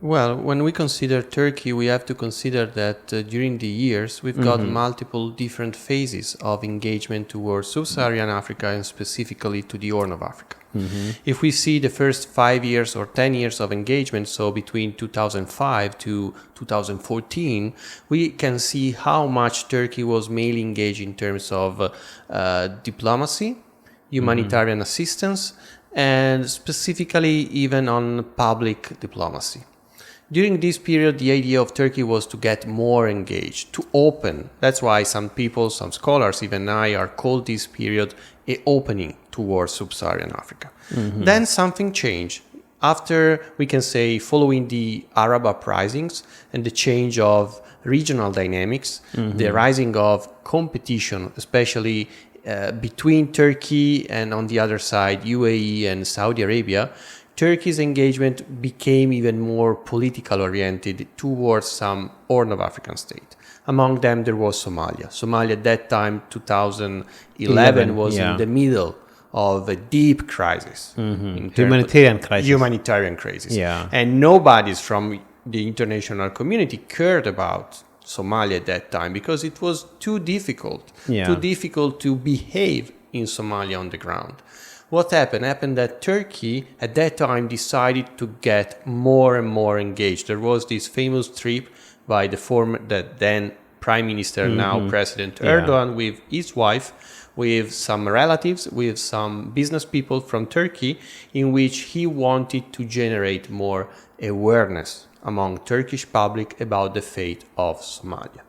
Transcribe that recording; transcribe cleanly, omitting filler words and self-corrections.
Well, when we consider Turkey, we have to consider that during the years we've got multiple different phases of engagement towards sub-Saharan Africa and specifically to the Horn of Africa. If we see the first 5 years or 10 years of engagement, so between 2005 to 2014, we can see how much Turkey was mainly engaged in terms of diplomacy, humanitarian assistance, and specifically even on public diplomacy. During this period, the idea of Turkey was to get more engaged, to open. That's why some people, some scholars, even I, are called this period a opening towards sub-Saharan Africa. Then something changed. After, we can say, following the Arab uprisings and the change of regional dynamics, the rising of competition, especially between Turkey and on the other side, UAE and Saudi Arabia, Turkey's engagement became even more political oriented towards some Horn of African state. Among them, there was Somalia. Somalia at that time, 2011, was in the middle of a deep crisis. Humanitarian crisis. Humanitarian crisis. Yeah. And nobody from the international community cared about Somalia at that time because it was too difficult to behave in Somalia on the ground. What happened? Happened that Turkey at that time decided to get more and more engaged. There was this famous trip by the then Prime Minister, now President Erdogan, with his wife, with some relatives, with some business people from Turkey, in which he wanted to generate more awareness among Turkish public about the fate of Somalia.